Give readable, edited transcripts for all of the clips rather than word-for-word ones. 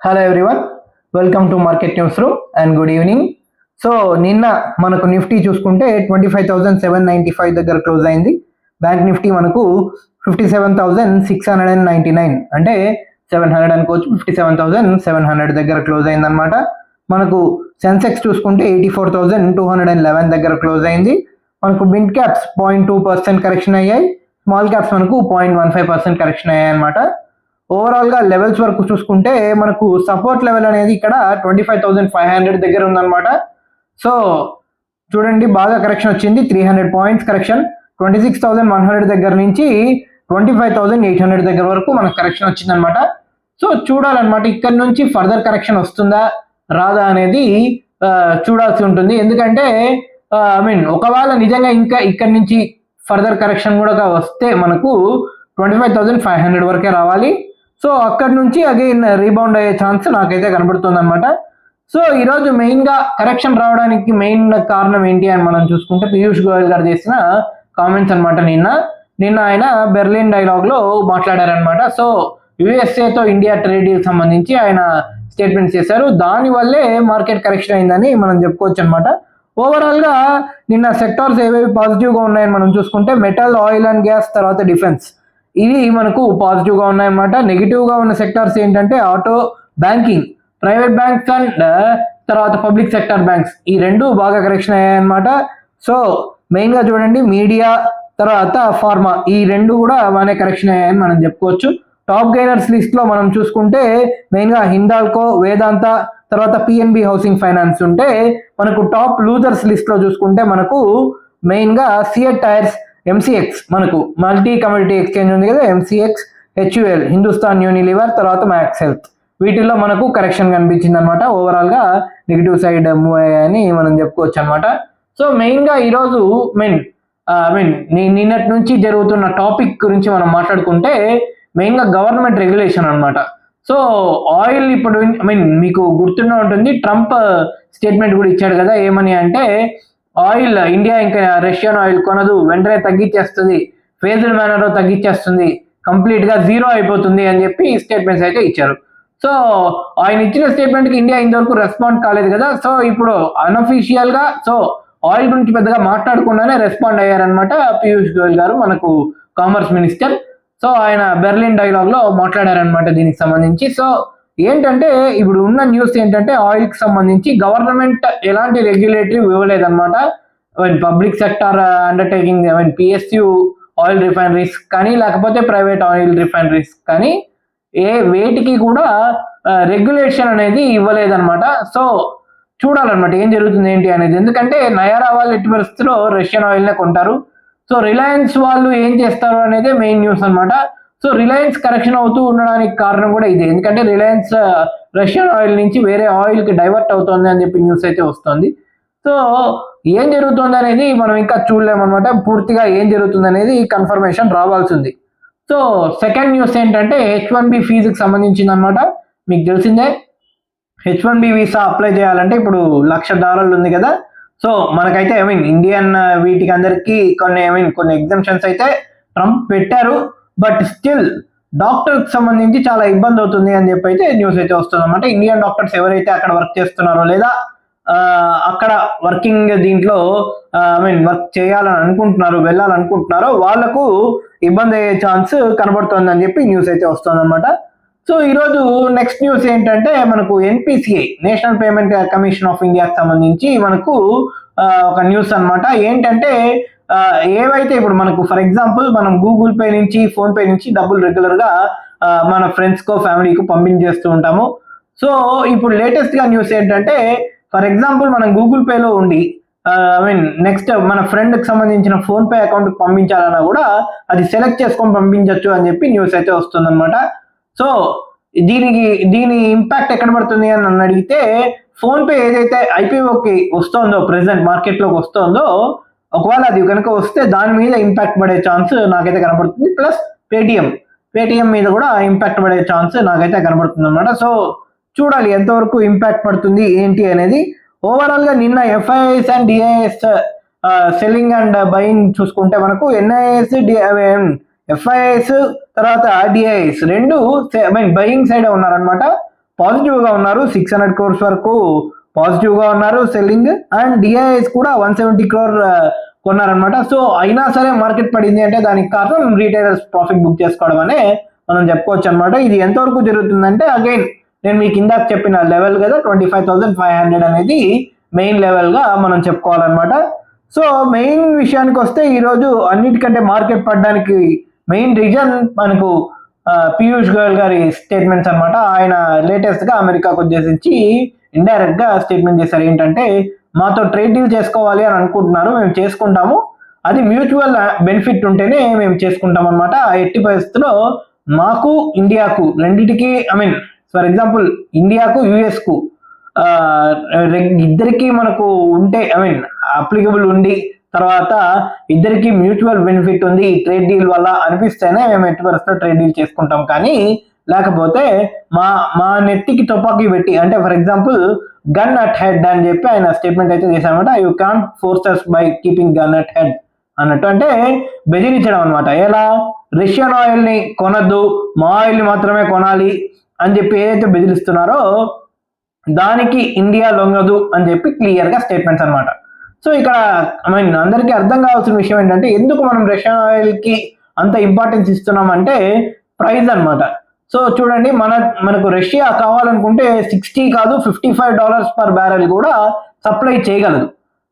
Hello everyone, welcome to market news room and good evening. So నిన్న మనకు Nifty చూసుకుంటే 25,795 దగ్గర క్లోజ్ అయింది. బ్యాంక్ నిఫ్టీ మనకు 57,699 అంటే 700 అనుకోవచ్చు, 57,700 దగ్గర క్లోజ్ అయింది అనమాట. మనకు సెన్సెక్స్ చూసుకుంటే 84,211 దగ్గర క్లోజ్ అయింది. మనకు మిడ్ క్యాప్స్ 0.2% కరెక్షన్ అయ్యాయి, స్మాల్ క్యాప్స్ మనకు 0.15% కరెక్షన్ అయ్యాయి అనమాట. ఓవరాల్ గా లెవెల్స్ వరకు చూసుకుంటే మనకు సపోర్ట్ లెవెల్ అనేది ఇక్కడ 25,500 దగ్గర ఉందన్నమాట. సో చూడండి, బాగా కరెక్షన్ వచ్చింది, 300 పాయింట్స్ కరెక్షన్. 26,100 దగ్గర నుంచి 25,800 దగ్గర వరకు మనకు కరెక్షన్ వచ్చిందనమాట. సో చూడాలన్నమాట, ఇక్కడ నుంచి ఫర్దర్ కరెక్షన్ వస్తుందా రాదా అనేది చూడాల్సి ఉంటుంది. ఎందుకంటే ఒకవేళ నిజంగా ఇంకా ఇక్కడ నుంచి ఫర్దర్ కరెక్షన్ కూడా వస్తే మనకు 25,500 వరకే రావాలి. సో అక్కడ నుంచి అగైన్ రీబౌండ్ అయ్యే ఛాన్స్ నాకైతే కనబడుతుంది అనమాట. సో ఈరోజు మెయిన్గా కరెక్షన్ రావడానికి మెయిన్ కారణం ఏంటి అని మనం చూసుకుంటే పీయూష్ గోయల్ గారు చేసిన కామెంట్స్ అనమాట. నిన్న ఆయన బెర్లిన్ డైలాగ్లో మాట్లాడారనమాట. సో యుఎస్ఏతో ఇండియా ట్రేడ్ డీల్ సంబంధించి ఆయన స్టేట్మెంట్స్ చేశారు. దానివల్లే మార్కెట్ కరెక్షన్ అయిందని మనం చెప్పుకోవచ్చు అనమాట. ఓవరాల్గా నిన్న సెక్టార్స్ ఏవేవి పాజిటివ్గా ఉన్నాయని మనం చూసుకుంటే మెటల్, ఆయిల్ అండ్ గ్యాస్, తర్వాత డిఫెన్స్, ఇవి మనకు పాజిటివ్గా ఉన్నాయన్నమాట. నెగిటివ్గా ఉన్న సెక్టార్స్ ఏంటంటే auto, banking, private banks and తర్వాత పబ్లిక్ సెక్టార్ బ్యాంక్స్, ఈ రెండు బాగా కరెక్షన్ అయ్యాయన్నమాట. సో మెయిన్గా చూడండి, మీడియా తర్వాత ఫార్మా, ఈ రెండు కూడా బాగానే కరెక్షన్ అయ్యాయని మనం చెప్పుకోవచ్చు. టాప్ గెయినర్స్ లిస్ట్లో మనం చూసుకుంటే మెయిన్గా హిందాల్కో, వేదాంత, తర్వాత పిఎన్బి హౌసింగ్ ఫైనాన్స్ ఉంటే, మనకు టాప్ లూజర్స్ లిస్ట్లో చూసుకుంటే మనకు మెయిన్గా సిఎట్ టైర్స్, ఎంసీఎక్స్, మనకు మల్టీ కమ్యూడిటీ ఎక్స్చేంజ్ ఉంది కదా, ఎంసీఎక్స్, హెచ్యుఎల్, హిందుస్థాన్ యూనిలివర్, తర్వాత మ్యాక్స్ హెల్త్, వీటిల్లో మనకు కరెక్షన్ కనిపించింది అనమాట. ఓవరాల్గా నెగిటివ్ సైడ్ మూవ్ అయ్యాయని మనం చెప్పుకోవచ్చు అనమాట. సో మెయిన్గా ఈరోజు నిన్నటి నుంచి జరుగుతున్న టాపిక్ గురించి మనం మాట్లాడుకుంటే మెయిన్గా గవర్నమెంట్ రెగ్యులేషన్ అనమాట. సో ఆయిల్ ఇప్పుడు మీకు గుర్తుండే ఉంటుంది, ట్రంప్ స్టేట్మెంట్ కూడా ఇచ్చాడు కదా, ఏమని అంటే ఆయిల్ ఇండియా ఇంకా రష్యన్ ఆయిల్ కొనదు, వెంటనే తగ్గించేస్తుంది, ఫేజ్డ్ మేనర్లో తగ్గించేస్తుంది, కంప్లీట్గా జీరో అయిపోతుంది అని చెప్పి స్టేట్మెంట్స్ అయితే ఇచ్చారు. సో ఆయన ఇచ్చిన స్టేట్మెంట్కి ఇండియా ఇంతవరకు రెస్పాండ్ కాలేదు కదా. సో ఇప్పుడు అన్అఫీషియల్గా సో ఆయిల్ గురించి పెద్దగా మాట్లాడకుండానే రెస్పాండ్ అయ్యారనమాట పీయూష్ గోయల్ గారు, మనకు కామర్స్ మినిస్టర్. సో ఆయన బెర్లిన్ డైలాగ్లో మాట్లాడారనమాట దీనికి సంబంధించి. సో ఏంటంటే ఇప్పుడు ఉన్న న్యూస్ ఏంటంటే ఆయిల్కి సంబంధించి గవర్నమెంట్ ఎలాంటి రెగ్యులేటరీ ఇవ్వలేదన్నమాట. Public sector undertaking, PSU oil refineries కానీ లేకపోతే ప్రైవేట్ ఆయిల్ రిఫైనరీస్ కానీ వేటికి కూడా రెగ్యులేషన్ అనేది ఇవ్వలేదన్నమాట. సో చూడాలన్నమాట ఏం జరుగుతుంది ఏంటి అనేది. ఎందుకంటే నయారా వాళ్ళు ఎట్టి పరిస్థితుల్లో రష్యన్ ఆయిల్నే కొంటారు. సో రిలయన్స్ వాళ్ళు ఏం చేస్తారు అనేది మెయిన్ న్యూస్ అనమాట. సో రిలయన్స్ కరెక్షన్ అవుతూ ఉండడానికి కారణం కూడా ఇదే, ఎందుకంటే రిలయన్స్ రష్యన్ ఆయిల్ నుంచి వేరే ఆయిల్కి డైవర్ట్ అవుతుంది అని చెప్పి న్యూస్ అయితే వస్తుంది. సో ఏం జరుగుతుంది అనేది మనం ఇంకా చూడలేమన్నమాట. పూర్తిగా ఏం జరుగుతుంది అనేది కన్ఫర్మేషన్ రావాల్సింది. సో సెకండ్ న్యూస్ ఏంటంటే H1B ఫీజుకి సంబంధించింది అనమాట. మీకు తెలిసిందే, H1B వీసా అప్లై చేయాలంటే ఇప్పుడు $1,00,000 ఉంది కదా. సో మనకైతే ఇండియన్ వీటికి అందరికీ కొన్ని ఎగ్జామ్షన్స్ అయితే ట్రంప్ పెట్టారు. బట్ స్టిల్ డాక్టర్కి సంబంధించి చాలా ఇబ్బంది అవుతుంది అని చెప్పి అయితే న్యూస్ అయితే వస్తుంది అనమాట. ఇండియన్ డాక్టర్స్ ఎవరైతే అక్కడ వర్క్ చేస్తున్నారో లేదా అక్కడ వర్కింగ్ దీంట్లో వర్క్ చేయాలని అనుకుంటున్నారో, వెళ్ళాలనుకుంటున్నారో వాళ్ళకు ఇబ్బంది అయ్యే ఛాన్స్ కనబడుతుంది అని చెప్పి న్యూస్ అయితే వస్తుంది అనమాట. సో ఈరోజు నెక్స్ట్ న్యూస్ ఏంటంటే మనకు NPCI, national payment commission of ఇండియాకి సంబంధించి మనకు ఒక న్యూస్ అనమాట. ఏంటంటే ఏవైతే ఇప్పుడు మనకు ఫర్ ఎగ్జాంపుల్ మనం గూగుల్ పే నుంచి, ఫోన్ పే నుంచి డబ్బులు రెగ్యులర్గా మన ఫ్రెండ్స్కో ఫ్యామిలీకో పంపించేస్తూ ఉంటాము. సో ఇప్పుడు లేటెస్ట్గా న్యూస్ ఏంటంటే ఫర్ ఎగ్జాంపుల్ మనం గూగుల్ పేలో ఉండి నెక్స్ట్ మన ఫ్రెండ్కి సంబంధించిన ఫోన్ పే అకౌంట్కి పంపించాలన్నా కూడా అది సెలెక్ట్ చేసుకొని పంపించవచ్చు అని చెప్పి న్యూస్ అయితే వస్తుందన్నమాట. సో దీని ఇంపాక్ట్ ఎక్కడ పడుతుంది అని నన్ను అడిగితే, ఫోన్ పే ఏదైతే IPOకి వస్తుందో, ప్రెసెంట్ మార్కెట్లోకి వస్తుందో, ఒకవేళ అది కనుక వస్తే దాని మీద ఇంపాక్ట్ పడే ఛాన్స్ నాకైతే కనబడుతుంది. ప్లస్ పేటిఎం మీద కూడా ఇంపాక్ట్ పడే ఛాన్స్ నాకైతే కనబడుతుంది అనమాట. సో చూడాలి ఎంతవరకు ఇంపాక్ట్ పడుతుంది ఏంటి అనేది. ఓవరాల్గా నిన్న FIIs and DIIs selling and buying చూసుకుంటే మనకు NIIs, FIIs తర్వాత DIIs రెండు బయింగ్ సైడ్ ఉన్నారనమాట. పాజిటివ్గా ఉన్నారు. 600 crores వరకు పాజిటివ్గా ఉన్నారు సెల్లింగ్. అండ్ డిఐఎస్ కూడా 170 crore కొన్నారనమాట. సో అయినా సరే మార్కెట్ పడింది అంటే దానికి కారణం రీటైలర్స్ ప్రాఫిట్ బుక్ చేసుకోవడం అనే మనం చెప్పుకోవచ్చు అనమాట. ఇది ఎంతవరకు జరుగుతుందంటే అగైన్ నేను మీకు ఇందాక చెప్పిన లెవెల్ కదా 25,500 అనేది మెయిన్ లెవెల్గా మనం చెప్పుకోవాలన్నమాట. సో మెయిన్ విషయానికి వస్తే ఈరోజు అన్నిటికంటే మార్కెట్ పడడానికి మెయిన్ రీజన్ మనకు పీయూష్ గోయల్ గారి స్టేట్మెంట్స్ అనమాట. ఆయన లేటెస్ట్గా అమెరికాకు ఉద్దేశించి ఇండైరెక్ట్గా స్టేట్మెంట్ చేశారు. ఏంటంటే మాతో ట్రేడ్ డీల్ చేసుకోవాలి అని అనుకుంటున్నారు, మేము చేసుకుంటాము, అది మ్యూచువల్ బెనిఫిట్ ఉంటేనే మేము చేసుకుంటాం అనమాట. ఎట్టి పరిస్థితుల్లో మాకు ఇండియాకు రెండింటికి ఫర్ ఎగ్జాంపుల్ ఇండియాకు యుఎస్కు ఇద్దరికి మనకు ఉంటే అప్లికబుల్ ఉండి తర్వాత ఇద్దరికి మ్యూచువల్ బెనిఫిట్ ఉంది ఈ ట్రేడ్ డీల్ వల్ల అనిపిస్తేనే మేము ఎట్టి పరిస్థితుల్లో ట్రేడ్ డీల్ చేసుకుంటాం. కానీ లేకపోతే మా నెత్తికి తుపాకీ పెట్టి అంటే for example gun at head అని చెప్పి ఆయన స్టేట్మెంట్ అయితే చేశారనమాట. You can't force us by keeping gun at head అన్నట్టు, అంటే బెదిరించడం అనమాట. ఎలా రష్యన్ ఆయిల్ ని కొనద్దు, మా ఆయిల్ ని మాత్రమే కొనాలి అని చెప్పి ఏదైతే బెదిరిస్తున్నారో దానికి ఇండియా లొంగదు అని చెప్పి క్లియర్ గా స్టేట్మెంట్స్ అనమాట. సో ఇక్కడ అందరికీ అర్థం కావాల్సిన విషయం ఏంటంటే ఎందుకు మనం రష్యన్ ఆయిల్ కి అంత ఇంపార్టెన్స్ ఇస్తున్నాం అంటే ప్రైస్ అనమాట. సో చూడండి మనకు రష్యా కావాలనుకుంటే 60 కాదు $55 పర్ బ్యారెల్ కూడా సప్లై చేయగలదు.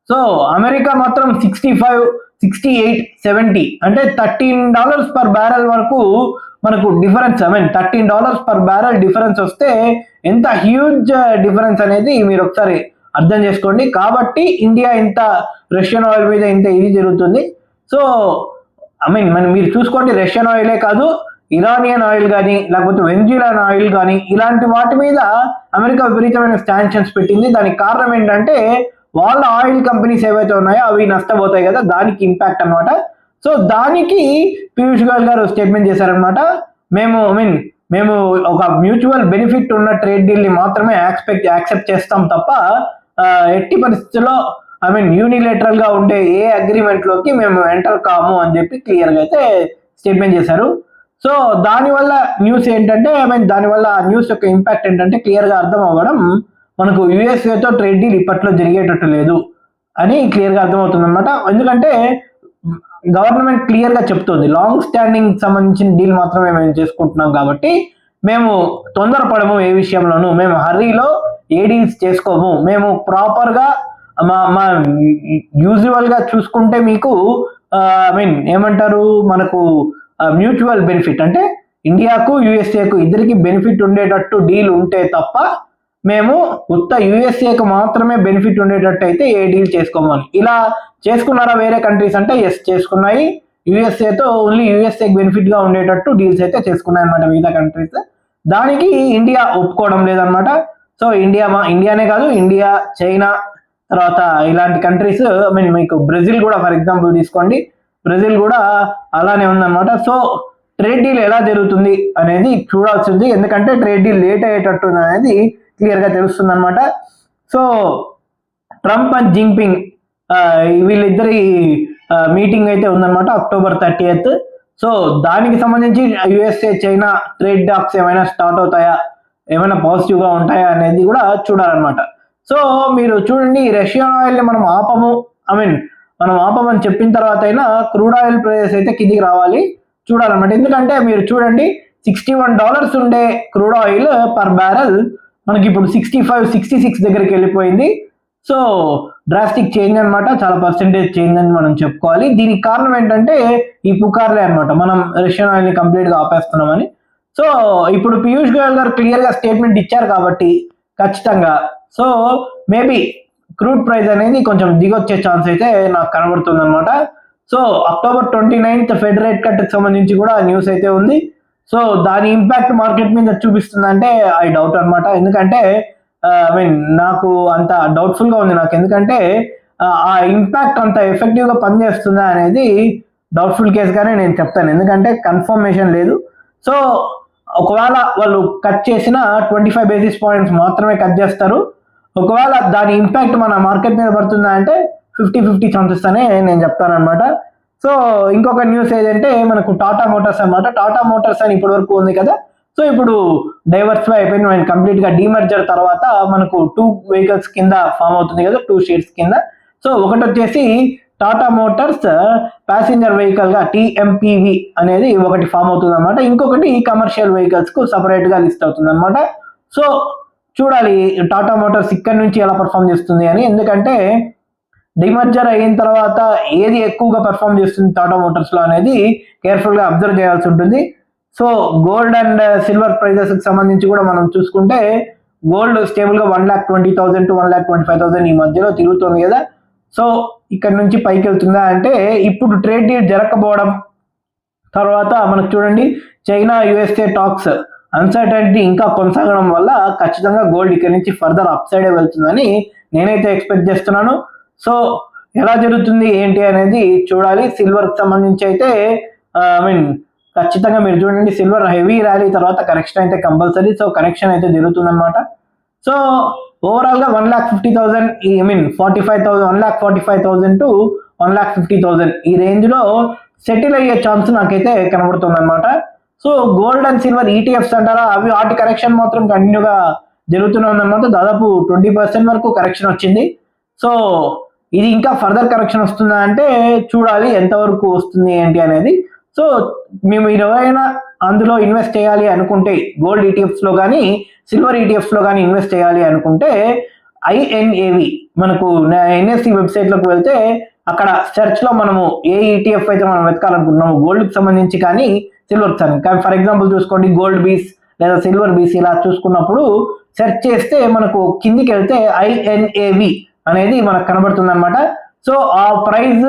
సో అమెరికా మాత్రం 65, 68, 70 అంటే $13 పర్ బ్యారెల్ వరకు మనకు డిఫరెన్స్ $13 పర్ బ్యారెల్ డిఫరెన్స్ వస్తే ఎంత హ్యూజ్ డిఫరెన్స్ అనేది మీరు ఒకసారి అర్థం చేసుకోండి. కాబట్టి ఇండియా ఇంత రష్యన్ ఆయిల్ మీద ఇంత ఇది జరుగుతుంది. సో మీరు చూసుకోండి, రష్యన్ ఆయిలే కాదు ఇరానియన్ ఆయిల్ కానీ లేకపోతే వెనిజులాన్ ఆయిల్ కానీ ఇలాంటి వాటి మీద అమెరికా విపరీతమైన శాంక్షన్స్ పెట్టింది. దానికి కారణం ఏంటంటే వాళ్ళ ఆయిల్ కంపెనీస్ ఏవైతే ఉన్నాయో అవి నష్టపోతాయి కదా, దానికి ఇంపాక్ట్ అనమాట. సో దానికి పీయూష్ గోయల్ గారు స్టేట్మెంట్ చేశారనమాట. మేము ఒక మ్యూచువల్ బెనిఫిట్ ఉన్న ట్రేడ్ డీల్ ని మాత్రమే యాక్సెప్ట్ చేస్తాం తప్ప ఎట్టి పరిస్థితుల్లో యూనిలేటరల్ గా ఉండే ఏ అగ్రిమెంట్ లోకి మేము ఎంటర్ కాము అని చెప్పి క్లియర్ గా అయితే స్టేట్మెంట్ చేశారు. సో దానివల్ల న్యూస్ ఏంటంటే దానివల్ల న్యూస్ యొక్క ఇంపాక్ట్ ఏంటంటే క్లియర్ గా అర్థం అవ్వడం, మనకు యుఎస్ఏతో ట్రేడ్ డీల్ ఇప్పట్లో జరిగేటట్టు లేదు అని క్లియర్ గా అర్థమవుతుంది అనమాట. ఎందుకంటే గవర్నమెంట్ క్లియర్ గా చెప్తుంది లాంగ్ స్టాండింగ్ సంబంధించిన డీల్ మాత్రమే మేము చేసుకుంటున్నాం కాబట్టి మేము తొందరపడము, ఏ విషయంలోనూ మేము హర్రీలో ఏ డీల్స్ చేసుకోము, మేము ప్రాపర్ గా మా యూజువల్ గా చూసుకుంటే మీకు ఏమంటారు మనకు మ్యూచువల్ బెనిఫిట్ అంటే ఇండియాకు యుఎస్ఏకు ఇద్దరికి బెనిఫిట్ ఉండేటట్టు డీల్ ఉంటే తప్ప మేము ఉత్త యుఎస్ఏకు మాత్రమే బెనిఫిట్ ఉండేటట్టు అయితే ఏ డీల్ చేసుకోమని. ఇలా చేసుకున్నారా వేరే కంట్రీస్ అంటే ఎస్ చేసుకున్నాయి. యుఎస్ఏతో ఓన్లీ యుఎస్ఏకి బెనిఫిట్ గా ఉండేటట్టు డీల్స్ అయితే చేసుకున్నాయి అనమాట మిగతా కంట్రీస్. దానికి ఇండియా ఒప్పుకోవడం లేదనమాట. సో ఇండియానే కాదు, ఇండియా, చైనా, తర్వాత ఇలాంటి కంట్రీస్ మీకు బ్రెజిల్ కూడా ఫర్ ఎగ్జాంపుల్ తీసుకోండి, బ్రెజిల్ కూడా అలానే ఉందన్నమాట. సో ట్రేడ్ డీల్ ఎలా జరుగుతుంది అనేది చూడాల్సింది, ఎందుకంటే ట్రేడ్ డీల్ లేట్ అయ్యేటట్టు అనేది క్లియర్ గా తెలుస్తుంది అనమాట. సో ట్రంప్ అండ్ జింగ్పింగ్ వీళ్ళిద్దరి మీటింగ్ అయితే ఉందన్నమాట October 30th. సో దానికి సంబంధించి యుఎస్ఏ చైనా ట్రేడ్ టాక్స్ ఏమైనా స్టార్ట్ అవుతాయా, ఏమైనా పాజిటివ్ గా ఉంటాయా అనేది కూడా చూడాలన్నమాట. సో మీరు చూడండి, రష్యన్ ఆయిల్ ని మనం ఆపమని చెప్పిన తర్వాత అయినా క్రూడ్ ఆయిల్ ప్రైస్ అయితే కిందికి రావాలి చూడాలన్నమాట. ఎందుకంటే మీరు చూడండి $61 ఉండే క్రూడ్ ఆయిల్ పర్ బ్యారెల్ మనకి ఇప్పుడు 65, 66 దగ్గరికి వెళ్ళిపోయింది. సో డ్రాస్టిక్ చేంజ్ అనమాట, చాలా పర్సెంటేజ్ చేంజ్ అని మనం చెప్పుకోవాలి. దీనికి కారణం ఏంటంటే ఈ పుకార్లే అనమాట, మనం రష్యన్ ఆయిల్ ని కంప్లీట్ గా ఆపేస్తున్నామని. సో ఇప్పుడు పీయూష్ గోయల్ గారు క్లియర్ గా స్టేట్మెంట్ ఇచ్చారు కాబట్టి ఖచ్చితంగా సో మేబీ క్రూడ్ ప్రైస్ అనేది కొంచెం దిగొచ్చే ఛాన్స్ అయితే నాకు కనబడుతుంది అనమాట. So October 29th fed rate cut కి సంబంధించి కూడా న్యూస్ అయితే ఉంది. సో దాని ఇంపాక్ట్ మార్కెట్ మీద చూపిస్తుందంటే ఐ డౌట్ అనమాట. ఎందుకంటే నాకు అంత డౌట్ఫుల్ గా ఉంది నాకు, ఎందుకంటే ఆ ఇంపాక్ట్ అంత ఎఫెక్టివ్ గా పనిచేస్తుందా అనేది డౌట్ఫుల్ కేస్ గానే నేను చెప్తాను, ఎందుకంటే కన్ఫర్మేషన్ లేదు. సో ఒకవేళ వాళ్ళు కట్ చేసిన 25 basis points మాత్రమే కట్ చేస్తారు. ఒకవేళ దాని ఇంపాక్ట్ మన మార్కెట్ మీద పడుతుందా అంటే 50-50 ఛాన్సెస్ అనే నేను చెప్తాను అనమాట. సో ఇంకొక న్యూస్ ఏదంటే మనకు టాటా మోటార్స్ అనమాట. టాటా మోటార్స్ అని ఇప్పటి వరకు ఉంది కదా, సో సో ఇప్పుడు డైవర్సిఫై అయిపోయింది, అండ్ కంప్లీట్ గా డీమర్జర్ తర్వాత మనకు 2 వెహికల్స్ కింద ఫామ్ అవుతుంది కదా, 2 షేర్స్ కింద. సో ఒకటి వచ్చేసి టాటా మోటార్స్ ప్యాసింజర్ వెహికల్ గా టీఎంపీవి అనేది ఒకటి ఫామ్ అవుతుంది అనమాట, ఇంకొకటి కమర్షియల్ వెహికల్స్ కు సపరేట్ గా లిస్ట్ అవుతుంది అనమాట. సో చూడాలి టాటా మోటార్స్ ఇక్కడ నుంచి ఎలా పర్ఫామ్ చేస్తుంది అని, ఎందుకంటే డిమర్జర్ అయిన తర్వాత ఏది ఎక్కువగా పర్ఫామ్ చేస్తుంది టాటా మోటార్స్ లో అనేది కేర్ఫుల్ గా అబ్జర్వ్ చేయాల్సి ఉంటుంది. So gold and silver prizes కి సంబంధించి కూడా మనం చూసుకుంటే గోల్డ్ స్టేబుల్ గా 1,20,000 to 1,25,000 ఈ మధ్యలో తిరుగుతుంది కదా. సో ఇక్కడ నుంచి పైకి వెళ్తుందా అంటే ఇప్పుడు ట్రేడ్ డీల్ జరగకపోవడం తర్వాత మనకు చూడండి చైనా యుఎస్ఏ టాక్స్ అన్సర్టనిటీ ఇంకా కొనసాగడం వల్ల ఖచ్చితంగా గోల్డ్ ఇక్కడ నుంచి ఫర్దర్ అప్ సైడ్ వెళ్తుందని నేనైతే ఎక్స్పెక్ట్ చేస్తున్నాను. సో ఎలా జరుగుతుంది ఏంటి అనేది చూడాలి. సిల్వర్ కి సంబంధించి అయితే ఖచ్చితంగా మీరు చూడండి సిల్వర్ హెవీ ర్యాలీ తర్వాత కరెక్షన్ అయితే కంపల్సరీ. సో కరెక్షన్ అయితే జరుగుతుందన్నమాట. సో ఓవరాల్ గా 1,50,000 45,000 1,45,000 to 1,50,000 ఈ రేంజ్ లో సెటిల్ అయ్యే ఛాన్స్ నాకైతే కనబడుతుంది అనమాట. So gold and silver ETFs అంటారా, అవి వాటి కరెక్షన్ మాత్రం కంటిన్యూగా జరుగుతూనే ఉందన్నమాట. దాదాపు 20% వరకు కరెక్షన్ వచ్చింది. సో ఇది ఇంకా ఫర్దర్ కరెక్షన్ వస్తుందా అంటే చూడాలి ఎంతవరకు వస్తుంది ఏంటి అనేది. సో మేము ఎవరైనా అందులో ఇన్వెస్ట్ చేయాలి అనుకుంటే గోల్డ్ ఈటీఎఫ్స్ లో కానీ సిల్వర్ ఈటీఎఫ్స్ లో కానీ ఇన్వెస్ట్ చేయాలి అనుకుంటే ఐఎన్ఏవి మనకు ఎన్ఎస్సి వెబ్సైట్ లోకి వెళ్తే అక్కడ సెర్చ్ లో మనము ఏ ఈటీఎఫ్ అయితే మనం వెతకాలనుకుంటున్నాము గోల్డ్ కి సంబంధించి కానీ సిల్వర్ కానీ ఫర్ ఎగ్జాంపుల్ చూసుకోండి గోల్డ్ బీస్ లేదా సిల్వర్ బీస్ ఇలా చూసుకున్నప్పుడు సెర్చ్ చేస్తే మనకు కిందికి వెళ్తే ఐఎన్ఏవి అనేది మనకు కనబడుతుంది అనమాట. సో ఆ ప్రైస్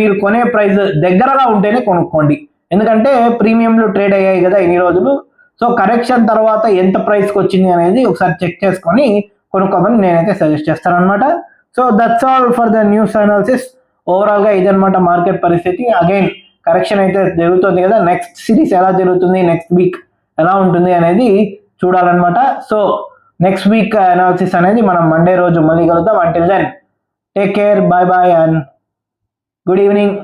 మీరు కొనే ప్రైస్ దగ్గరగా ఉంటేనే కొనుక్కోండి, ఎందుకంటే ప్రీమియంలు ట్రేడ్ అయ్యాయి కదా ఇన్ని రోజులు. సో కరెక్షన్ తర్వాత ఎంత ప్రైస్కి వచ్చింది అనేది ఒకసారి చెక్ చేసుకొని కొనుక్కోమని నేనైతే సజెస్ట్ చేస్తాను అనమాట. So that's all for the news analysis. Overall గా ఇదనమాట మార్కెట్ పరిస్థితి. అగైన్ కరెక్షన్ అయితే జరుగుతుంది కదా, నెక్స్ట్ సిరీస్ ఎలా జరుగుతుంది, నెక్స్ట్ వీక్ ఎలా ఉంటుంది అనేది చూడాలన్నమాట. సో నెక్స్ట్ వీక్ అనాలిసిస్ అనేది మనం మండే రోజు మళ్ళీ కలుద్దాం. Until then take care, bye bye and good evening.